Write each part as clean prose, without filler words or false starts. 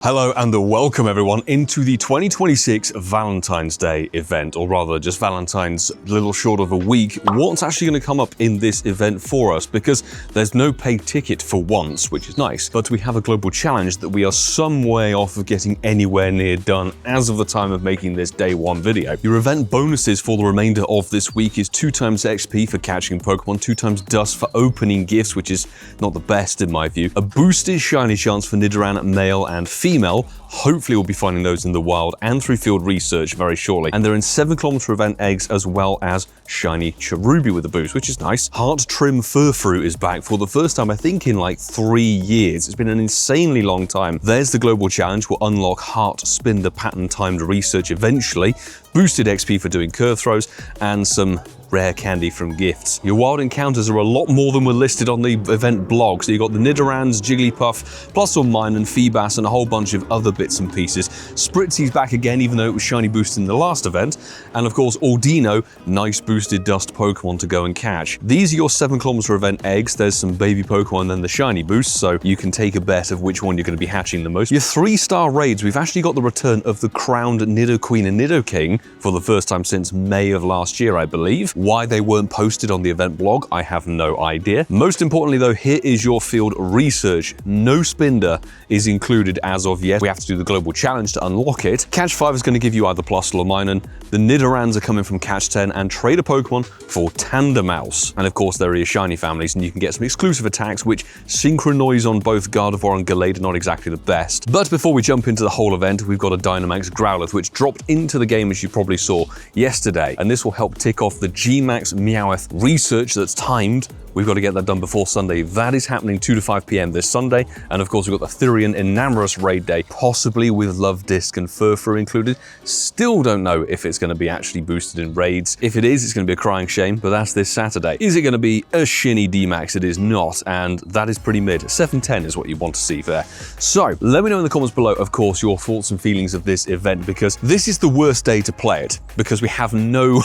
Hello and welcome everyone into the 2026 Valentine's Day event, or rather just Valentine's little short of a week. What's actually going to come up in this event for us, because there's no paid ticket for once, which is nice, but we have a global challenge that we are some way off of getting anywhere near done as of the time of making this day one video. Your event bonuses for the remainder of this week is 2 times XP for catching Pokemon, 2 times dust for opening gifts, which is not the best in my view, a boosted shiny chance for Nidoran male and female. Hopefully we'll be finding those in the wild and through field research very shortly. And they're in 7km event eggs as well as shiny Cherubi with a boost, which is nice. Heart Trim Furfrou is back for the first time, I think, in like 3 years. It's been an insanely long time. There's the global challenge. We'll unlock Heart Spinda pattern timed research eventually, boosted XP for doing curve throws, and some rare candy from gifts. Your wild encounters are a lot more than were listed on the event blog. So you got the Nidorans, Jigglypuff, plus or minus and Feebas, and a whole bunch of other bits and pieces. Spritzy's back again, even though it was shiny boosted in the last event. And of course, Ordino, nice boosted dust Pokemon to go and catch. These are your 7km event eggs. There's some baby Pokemon and then the shiny boost, so you can take a bet of which one you're going to be hatching the most. Your 3-star raids, we've actually got the return of the crowned Nidoqueen and Nidoking for the first time since May of last year, I believe. Why they weren't posted on the event blog, I have no idea. Most importantly though, here is your field research. No Spinda is included as of yet. We have to do the global challenge to unlock it. Catch 5 is going to give you either plus or minus. The Nidorans are coming from Catch 10, and trade a Pokemon for Tandemaus. And of course there are your shiny families, and you can get some exclusive attacks which synchronize on both Gardevoir and Galarian, not exactly the best. But before we jump into the whole event, we've got a Dynamax Growlithe which dropped into the game, as you probably saw yesterday, and this will help tick off the Gmax Meowth research that's timed. We've got to get that done before Sunday. That is happening 2 to 5 p.m. this Sunday. And of course, we've got the Therian Enamorous raid day, possibly with Love Disc and Furfrou included. Still don't know if it's going to be actually boosted in raids. If it is, it's going to be a crying shame, but that's this Saturday. Is it going to be a shinny D-Max? It is not, and that is pretty mid. 710 is what you want to see there. So, let me know in the comments below, of course, your thoughts and feelings of this event, because this is the worst day to play it, because we have no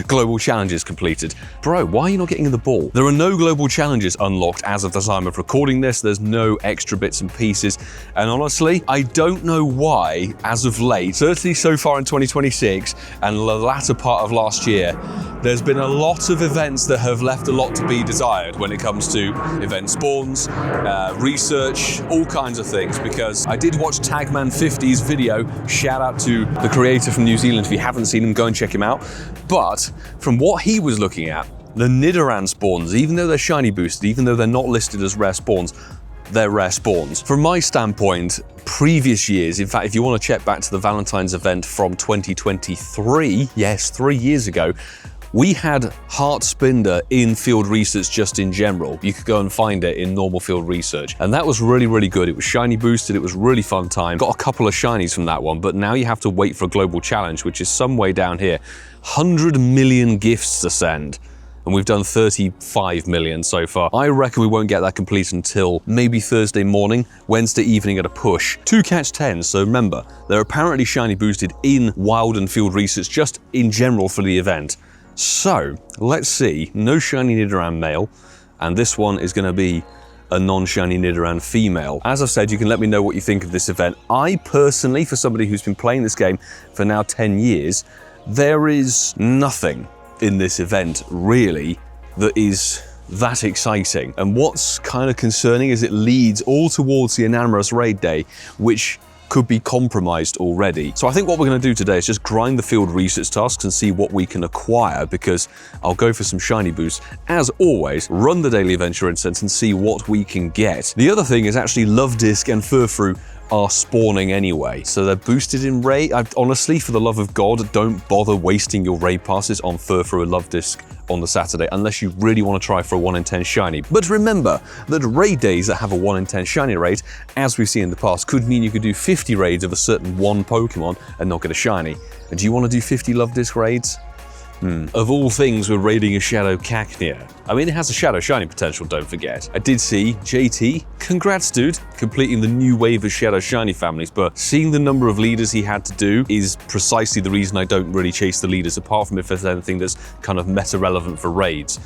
global challenges completed. Bro, why are you not getting in the ball? There are no global challenges unlocked as of the time of recording this. There's no extra bits and pieces. And honestly, I don't know why, as of late, certainly so far in 2026 and the latter part of last year, there's been a lot of events that have left a lot to be desired when it comes to event spawns, research, all kinds of things, because I did watch Tagman50's video. Shout out to the creator from New Zealand. If you haven't seen him, go and check him out. But from what he was looking at, the Nidoran spawns, even though they're shiny boosted, even though they're not listed as rare spawns, they're rare spawns. From my standpoint, previous years, in fact, if you want to check back to the Valentine's event from 2023, yes, 3 years ago, we had Heart Spinda in field research just in general. You could go and find it in normal field research. And that was really, really good. It was shiny boosted. It was really fun time. Got a couple of shinies from that one, but now you have to wait for a global challenge, which is some way down here. 100 million gifts to send. And we've done 35 million so far. I reckon we won't get that complete until maybe Thursday morning, Wednesday evening at a push. 2 catch 10s, so remember, they're apparently shiny boosted in wild and field research just in general for the event. So, let's see. No shiny Nidoran male, and this one is going to be a non-shiny Nidoran female. As I've said, you can let me know what you think of this event. I personally, for somebody who's been playing this game for now 10 years, there is nothing in this event really that is that exciting. And what's kind of concerning is it leads all towards the Enamorous raid day, which could be compromised already. So I think what we're going to do today is just grind the field research tasks and see what we can acquire, because I'll go for some shiny boosts. As always, run the daily adventure incense and see what we can get. The other thing is actually Love Disc and Furfrou are spawning anyway, so they're boosted in raid. Honestly, for the love of God, don't bother wasting your raid passes on Furfrou and Love Disc on the Saturday unless you really want to try for a 1 in 10 shiny. But remember that raid days that have a 1 in 10 shiny rate, as we've seen in the past, could mean you could do 50 raids of a certain one Pokemon and not get a shiny. And do you want to do 50 Love Disc raids? Of all things, we're raiding a Shadow Cacnea. I mean, it has a Shadow Shiny potential, don't forget. I did see JT, congrats dude, completing the new wave of Shadow Shiny families, but seeing the number of leaders he had to do is precisely the reason I don't really chase the leaders, apart from if there's anything that's kind of meta-relevant for raids.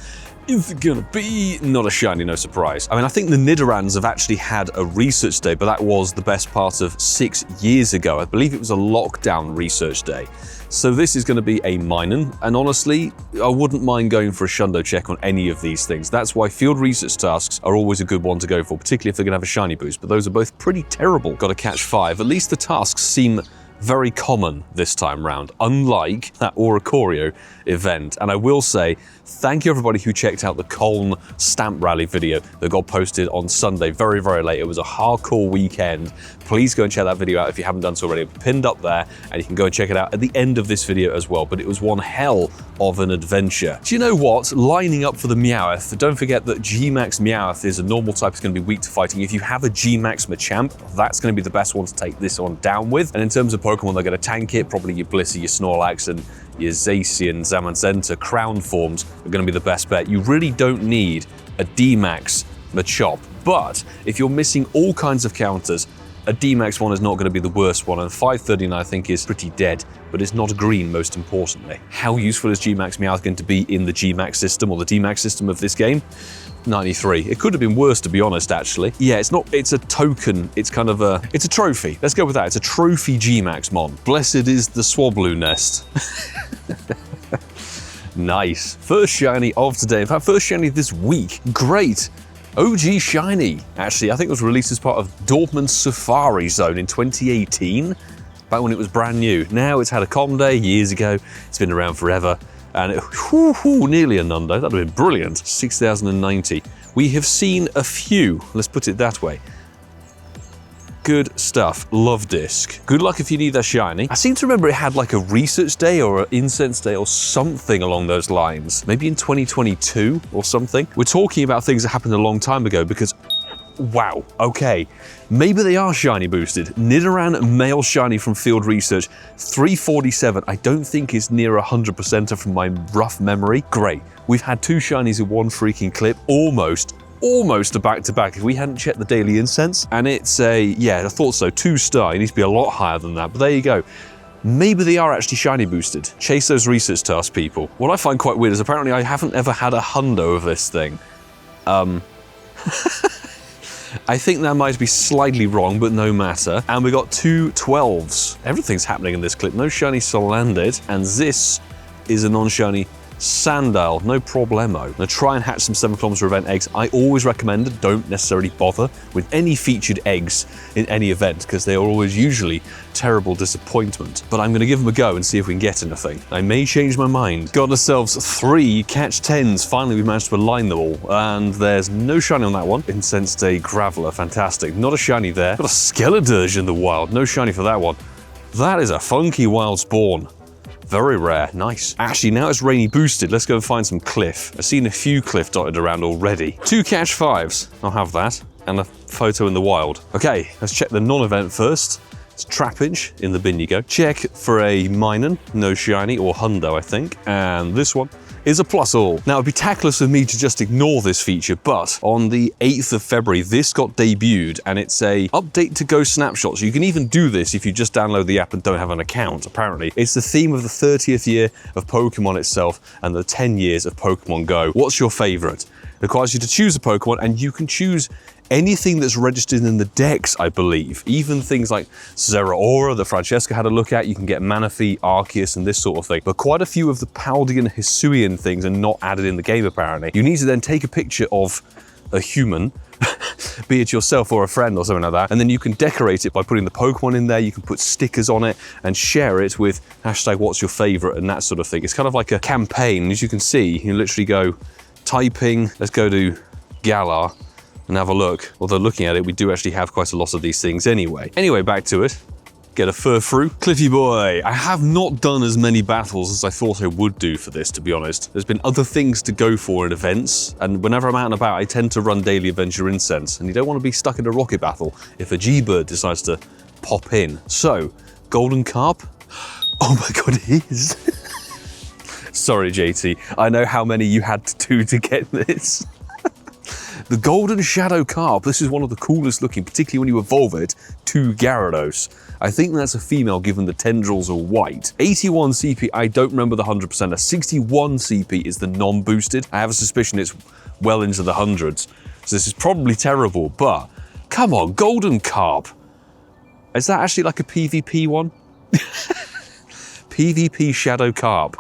is it gonna be? Not a shiny, no surprise. I mean, I think the Nidorans have actually had a research day, but that was the best part of 6 years ago. I believe it was a lockdown research day. So this is going to be a Minun, and honestly, I wouldn't mind going for a Shundo check on any of these things. That's why field research tasks are always a good one to go for, particularly if they're going to have a shiny boost, but those are both pretty terrible. Got to catch 5. At least the tasks seem very common this time round, unlike that Oricorio event. And I will say, thank you everybody who checked out the Colne stamp rally video that got posted on Sunday very, very late. It was a hardcore weekend. Please go and check that video out if you haven't done so already. It's pinned up there, and you can go and check it out at the end of this video as well. But it was one hell of an adventure. Do you know what? Lining up for the Meowth, don't forget that Gmax Meowth is a normal type. It's going to be weak to fighting. If you have a Gmax Machamp, that's going to be the best one to take this one down with. And in terms of Pokemon, they're going to tank it. Probably your Blissey, your Snorlax, and your Zacian, Zamazenta crown forms are going to be the best bet. You really don't need a D-Max Machop, but if you're missing all kinds of counters, a D-Max one is not going to be the worst one, and 539 I think is pretty dead, but it's not a green most importantly. How useful is Gmax Meowth going to be in the Gmax system or the D-Max system of this game? 93. It could have been worse, to be honest, actually. Yeah, it's a token. It's kind of it's a trophy. Let's go with that. It's a trophy Gmax mon. Blessed is the Swablu nest. Nice. First shiny of today. In fact, first shiny this week. Great. OG shiny. Actually, I think it was released as part of Dortmund's Safari Zone in 2018, back when it was brand new. Now it's had a com day years ago. It's been around forever. And nearly a Nundo. That would have been brilliant. 6,090. We have seen a few, let's put it that way. Good stuff. Love disc. Good luck if you need that shiny. I seem to remember it had like a research day or an incense day or something along those lines. Maybe in 2022 or something. We're talking about things that happened a long time ago because, wow, okay. Maybe they are shiny boosted. Nidoran male shiny from field research, 347. I don't think it's near 100% from my rough memory. Great. We've had 2 shinies in one freaking clip, almost a back-to-back if we hadn't checked the daily incense. And it's a, yeah, I thought so, 2-star. It needs to be a lot higher than that, but there you go. Maybe they are actually shiny boosted. Chase those research tasks, people. What I find quite weird is apparently I haven't ever had a hundo of this thing. I think that might be slightly wrong, but no matter. And we got 2 12s. Everything's happening in this clip. No shiny Solandit, and this is a non-shiny Sandile, no problemo. Now try and hatch some 7km event eggs. I always recommend don't necessarily bother with any featured eggs in any event because they are always usually terrible disappointment. But I'm going to give them a go and see if we can get anything. I may change my mind. Got ourselves 3 catch 10s. Finally we managed to align them all, and there's no shiny on that one. Incensed a Graveler, fantastic. Not a shiny there. Got a Skeledirge in the wild, no shiny for that one. That is a funky wild spawn. Very rare, nice. Actually, now it's rainy boosted. Let's go and find some Cliff. I've seen a few Cliff dotted around already. 2 catch 5s, I'll have that. And a photo in the wild. Okay, let's check the non-event first. It's Trapinch, in the bin you go. Check for a Minun, no shiny, or Hundo I think. And this one is a plus all. Now it'd be tactless of me to just ignore this feature, but on the 8th of February, this got debuted and it's a update to Go snapshots. You can even do this if you just download the app and don't have an account, apparently. It's the theme of the 30th year of Pokemon itself and the 10 years of Pokemon Go. What's your favorite? It requires you to choose a Pokemon, and you can choose anything that's registered in the Dex, I believe. Even things like Zeraora that Francesca had a look at. You can get Manaphy, Arceus, and this sort of thing. But quite a few of the Paldean, Hisuian things are not added in the game, apparently. You need to then take a picture of a human, be it yourself or a friend or something like that, and then you can decorate it by putting the Pokemon in there. You can put stickers on it and share it with hashtag what's your favorite and that sort of thing. It's kind of like a campaign. As you can see, you literally go typing, let's go to Galar and have a look. Although looking at it, we do actually have quite a lot of these things anyway. Anyway, back to it. Get a Furfrou. Cliffy boy. I have not done as many battles as I thought I would do for this, to be honest. There's been other things to go for in events, and whenever I'm out and about, I tend to run daily adventure incense, and you don't want to be stuck in a rocket battle if a G-Bird decides to pop in. So, Golden Carp? Oh my god, it is. Sorry, JT. I know how many you had to do to get this. The Golden Shadow Carp. This is one of the coolest looking, particularly when you evolve it. 2 Gyarados. I think that's a female given the tendrils are white. 81 CP, I don't remember the 100%. A 61 CP is the non-boosted. I have a suspicion it's well into the hundreds. So this is probably terrible, but come on, Golden Carp. Is that actually like a PvP one? PvP Shadow Carp.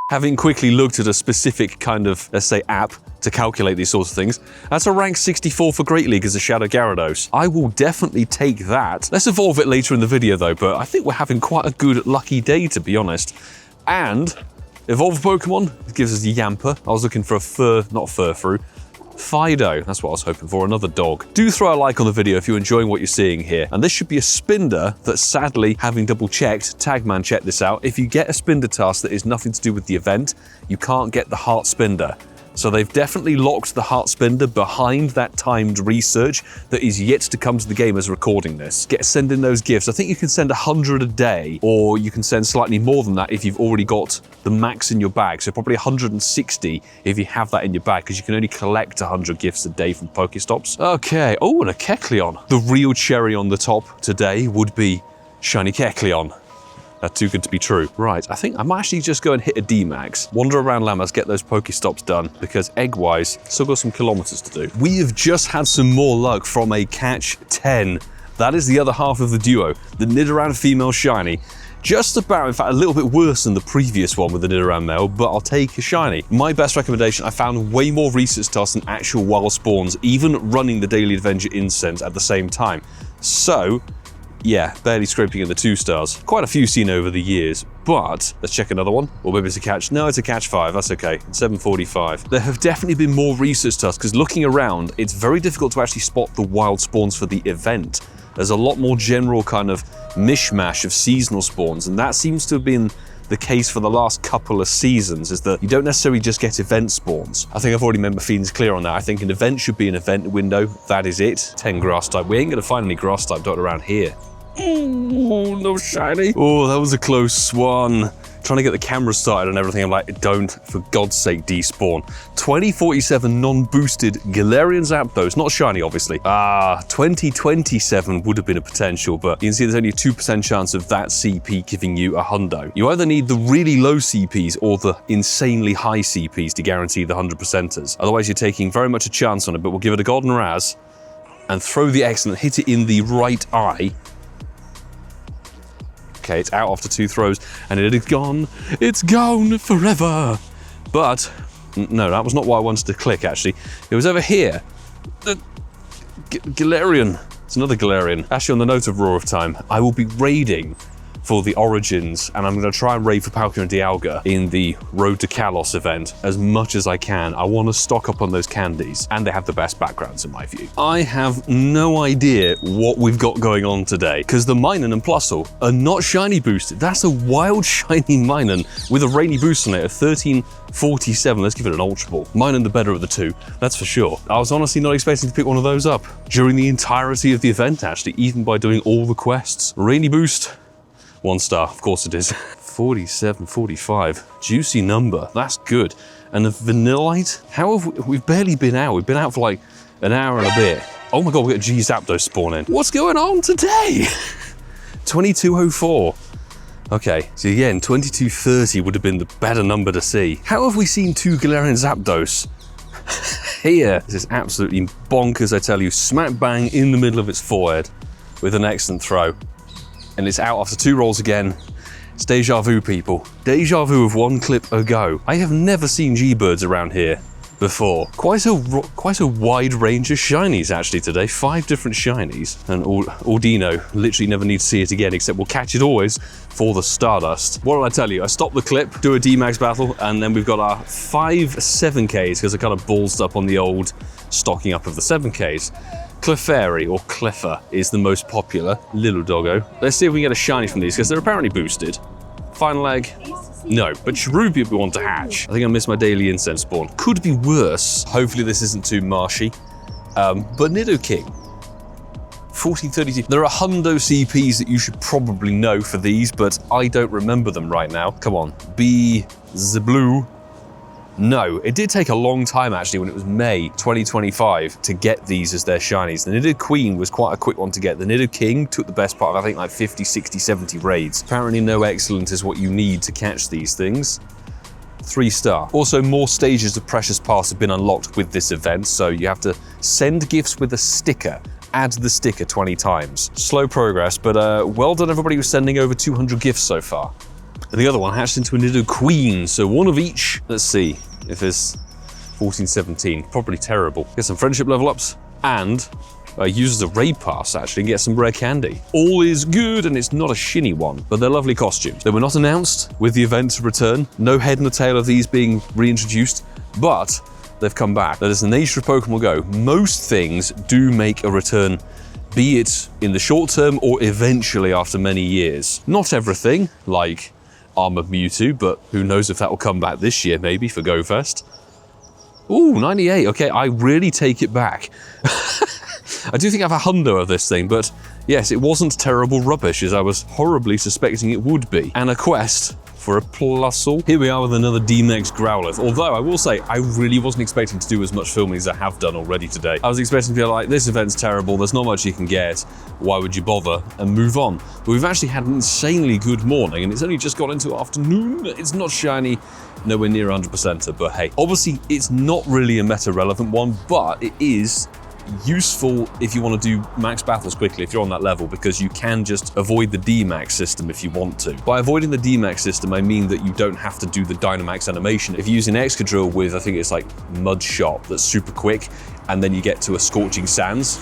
Having quickly looked at a specific kind of, let's say, app to calculate these sorts of things, that's a rank 64 for Great League as a Shadow Gyarados. I will definitely take that. Let's evolve it later in the video though, but I think we're having quite a good lucky day, to be honest. And evolve Pokemon, it gives us Yamper. I was looking for a Furfru. Fido, that's what I was hoping for, another dog. Do throw a like on the video if you're enjoying what you're seeing here. And this should be a Spinda that, sadly, having double checked, Tagman checked this out, if you get a Spinda task that is nothing to do with the event, you can't get the Heart Spinda. So they've definitely locked the Heart Spinda behind that timed research that is yet to come to the game as recording this. Send in those gifts. I think you can send 100 a day, or you can send slightly more than that if you've already got the max in your bag. So probably 160 if you have that in your bag, because you can only collect 100 gifts a day from Pokestops. Okay, oh, and a Kecleon. The real cherry on the top today would be shiny Kecleon. That's too good to be true. Right, I think I might actually just go and hit a D-Max. Wander around Llamas, get those Pokestops done, because egg-wise, still got some kilometers to do. We have just had some more luck from a catch 10. That is the other half of the duo, the Nidoran female shiny. Just about, in fact, a little bit worse than the previous one with the Nidoran male, but I'll take a shiny. My best recommendation, I found way more research tasks than actual wild spawns, even running the Daily Adventure Incense at the same time. So, yeah, barely scraping in the 2 stars. Quite a few seen over the years, but let's check another one. Or maybe it's a catch. No, it's a catch 5. That's okay. 745. There have definitely been more research tasks, because looking around, it's very difficult to actually spot the wild spawns for the event. There's a lot more general kind of mishmash of seasonal spawns, and that seems to have been the case for the last couple of seasons, is that you don't necessarily just get event spawns. I think I've already made my feelings clear on that. I think an event should be an event window. That is it. 10 grass type. We ain't gonna find any grass type dotted around here. Oh, no shiny. Oh, that was a close one. Trying to get the camera started and everything, I'm like, don't, for God's sake, despawn. 2047 non-boosted Galarian Zapdos, not shiny, obviously. 2027 would have been a potential, but you can see there's only a 2% chance of that CP giving you a hundo. You either need the really low CPs or the insanely high CPs to guarantee the 100%ers. Otherwise, you're taking very much a chance on it, but we'll give it a golden Raz and throw the excellent, hit it in the right eye. Okay, it's out after 2 throws, and it is gone. It's gone forever. But, no, that was not what I wanted to click, actually. It was over here. The Galarian. It's another Galarian. Actually, on the note of Roar of Time, I will be raiding for the Origins, and I'm going to try and raid for Palkia and Dialga in the Road to Kalos event as much as I can. I want to stock up on those candies, and they have the best backgrounds in my view. I have no idea what we've got going on today, because the Minun and Plusle are not shiny boosted. That's a wild shiny Minun with a rainy boost on it, a 1347. Let's give it an Ultra Ball. Minun the better of the 2, that's for sure. I was honestly not expecting to pick one of those up during the entirety of the event, actually, even by doing all the quests. Rainy boost. 1 star, of course it is. 47, 45, juicy number, that's good. And the Vanillite, how have we've barely been out. We've been out for like an hour and a bit. Oh my God, we got G Zapdos spawn in. What's going on today? 2204. Okay, so again, 2230 would have been the better number to see. How have we seen 2 Galarian Zapdos here? This is absolutely bonkers, I tell you. Smack bang in the middle of its forehead with an excellent throw. And it's out after 2 rolls again. It's deja vu, people. Deja vu of 1 clip ago. I have never seen G-Birds around here before. Quite a wide range of shinies actually today. 5 different shinies. And Ordino literally never need to see it again, except we'll catch it always for the Stardust. What did I tell you? I stopped the clip, do a D-Max battle, and then we've got our 5 7Ks, because I kind of ballsed up on the old stocking up of the 7Ks. Clefairy, or Cleffa, is the most popular little doggo. Let's see if we can get a shiny from these, because they're apparently boosted. Final egg? No, but Cherubi we want to hatch. I think I missed my daily incense spawn. Could be worse. Hopefully this isn't too marshy. But Nidoking. 1432. There are hundo CPs that you should probably know for these, but I don't remember them right now. Come on, be the blue. No, it did take a long time actually when it was May 2025 to get these as their shinies. The Nido Queen was quite a quick one to get. The Nido King took the best part of, I think, like 50, 60, 70 raids. Apparently no excellent is what you need to catch these things. 3-star. Also, more stages of Precious Pass have been unlocked with this event, so you have to send gifts with a sticker. Add the sticker 20 times. Slow progress, but well done everybody who's sending over 200 gifts so far. And the other one hatched into a Nido Queen, so one of each. Let's see if there's 14, 17. Probably terrible. Get some friendship level ups and uses a raid pass actually and get some rare candy. All is good, and it's not a shinny one, but they're lovely costumes. They were not announced with the event return. No head and the tail of these being reintroduced, but they've come back. That is the nature of Pokemon Go. Most things do make a return, be it in the short term or eventually after many years. Not everything, like Armored Mewtwo, but who knows if that will come back this year maybe for GoFest. Ooh, 98, okay, I really take it back. I do think I have a hundo of this thing, but yes, it wasn't terrible rubbish as I was horribly suspecting it would be. And a quest for a plusle. Here we are with another Dynamax Growlithe. Although I will say, I really wasn't expecting to do as much filming as I have done already today. I was expecting to be like, this event's terrible, there's not much you can get, why would you bother, and move on. But we've actually had an insanely good morning, and it's only just got into afternoon. It's not shiny, nowhere near 100%er, but hey. Obviously, it's not really a meta-relevant one, but it is useful if you want to do max battles quickly if you're on that level, because you can just avoid the Dmax system if you want to. By avoiding the Dmax system, I mean that you don't have to do the Dynamax animation. If you use an Excadrill with, I think it's like Mud Shot, that's super quick, and then you get to a Scorching Sands,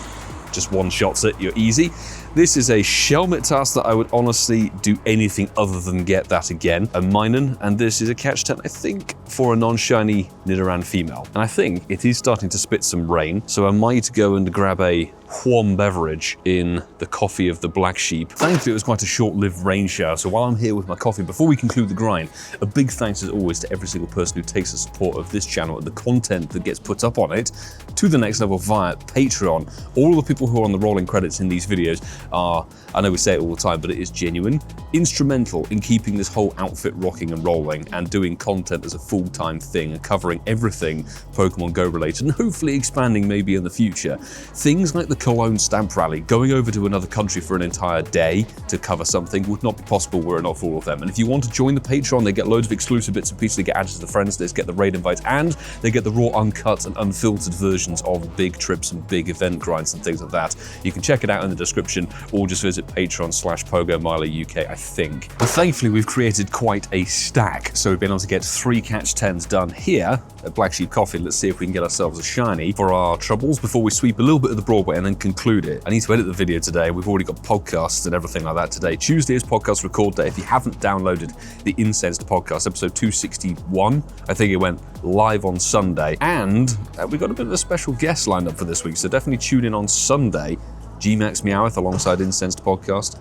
just one shots it, you're easy. This is a Shelmet task that I would honestly do anything other than get that again. A Minun, and this is a catch 10, I think, for a non-shiny Nidoran female. And I think it is starting to spit some rain, so I might go and grab a warm beverage in the coffee of the black sheep. Thankfully, it was quite a short-lived rain shower, so while I'm here with my coffee, before we conclude the grind, a big thanks as always to every single person who takes the support of this channel and the content that gets put up on it to the next level via Patreon. All of the people who are on the rolling credits in these videos are, I know we say it all the time, but it is genuine, instrumental in keeping this whole outfit rocking and rolling and doing content as a full-time thing and covering everything Pokemon Go related and hopefully expanding maybe in the future. Things like the Cologne stamp rally, going over to another country for an entire day to cover something would not be possible were it not for all of them. And if you want to join the Patreon, they get loads of exclusive bits and pieces. They get added to the friends list, get the raid invites, and they get the raw, uncut and unfiltered versions of big trips and big event grinds and things like that. You can check it out in the description or just visit Patreon/PoGoMiloUK, I think. But thankfully, we've created quite a stack. So we've been able to get 3 catch 10s done here at Black Sheep Coffee. Let's see if we can get ourselves a shiny for our troubles before we sweep a little bit of the Broadway and then conclude it. I need to edit the video today. We've already got podcasts and everything like that today. Tuesday is podcast record day. If you haven't downloaded the Incensed podcast, episode 261, I think it went live on Sunday. And we got a bit of a special guest lined up for this week, so definitely tune in on Sunday. Gmax Meowth alongside Incensed podcast.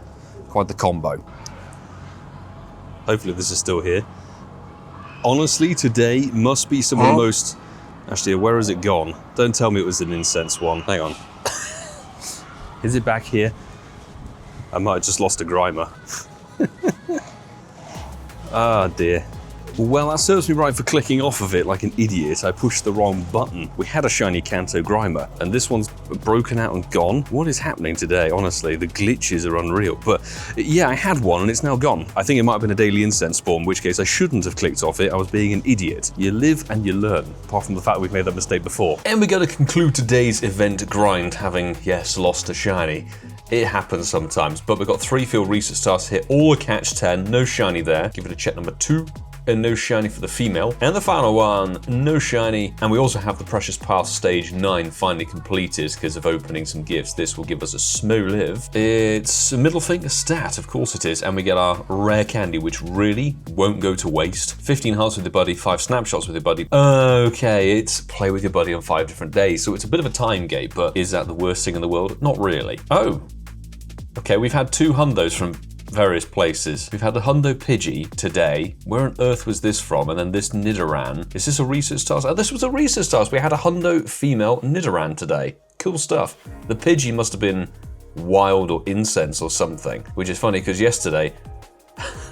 Quite the combo. Hopefully this is still here. Honestly, today must be some of the most... Actually, where has it gone? Don't tell me it was an incense one. Hang on. Is it back here? I might have just lost a Grimer. Ah, dear. Well, that serves me right for clicking off of it like an idiot. I pushed the wrong button. We had a shiny Kanto Grimer, and this one's broken out and gone. What is happening today? Honestly, the glitches are unreal. But yeah, I had one and it's now gone. I think it might have been a daily incense spawn, in which case I shouldn't have clicked off it. I was being an idiot. You live and you learn, apart from the fact we've made that mistake before. And we're going to conclude today's event grind having, yes, lost a shiny. It happens sometimes, but we've got 3 field research tasks here, all a catch 10, no shiny there. Give it a check number 2. And no shiny for the female. And the final one, no shiny. And we also have the Precious Pass Stage 9 finally completed because of opening some gifts. This will give us a Smoliv. It's a middle finger stat, of course it is. And we get our rare candy, which really won't go to waste. 15 hearts with your buddy, 5 snapshots with your buddy. Okay, it's play with your buddy on 5 different days. So it's a bit of a time gate, but is that the worst thing in the world? Not really. Oh, okay, we've had 2 hundos from various places. We've had a Hundo Pidgey today. Where on earth was this from? And then this Nidoran. Is this a research task? Oh, this was a research task. We had a Hundo female Nidoran today. Cool stuff. The Pidgey must have been wild or incense or something, which is funny because yesterday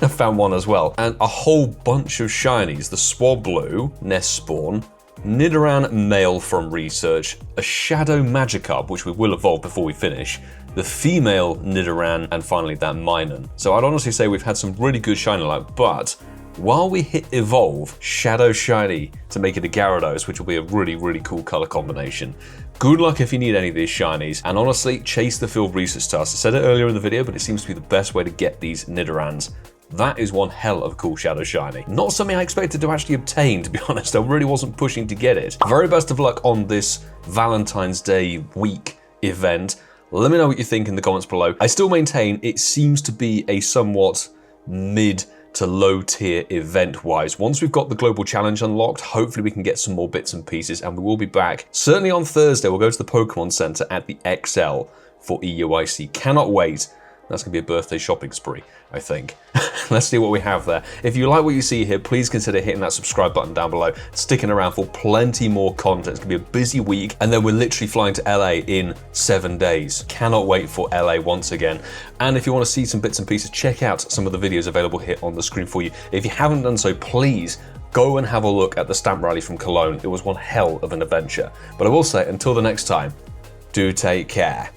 I found one as well. And a whole bunch of shinies. The Swablu, Nest Spawn, Nidoran male from research, a Shadow Magikarp, which we will evolve before we finish, the female Nidoran, and finally that Minun. So I'd honestly say we've had some really good shiny luck, but while we hit evolve, Shadow Shiny to make it a Gyarados, which will be a really, really cool color combination. Good luck if you need any of these shinies, and honestly, chase the field research task. I said it earlier in the video, but it seems to be the best way to get these Nidorans. That is one hell of a cool Shadow Shiny. Not something I expected to actually obtain, to be honest. I really wasn't pushing to get it. Very best of luck on this Valentine's Day week event. Let me know what you think in the comments below. I still maintain it seems to be a somewhat mid to low tier event wise. Once we've got the global challenge unlocked, hopefully we can get some more bits and pieces, and we will be back. Certainly on Thursday, we'll go to the Pokemon Center at the XL for EUIC. Cannot wait. That's gonna be a birthday shopping spree, I think. Let's see what we have there. If you like what you see here, please consider hitting that subscribe button down below, sticking around for plenty more content. It's gonna be a busy week, and then we're literally flying to LA in 7 days. Cannot wait for LA once again. And if you wanna see some bits and pieces, check out some of the videos available here on the screen for you. If you haven't done so, please go and have a look at the stamp rally from Cologne. It was one hell of an adventure. But I will say, until the next time, do take care.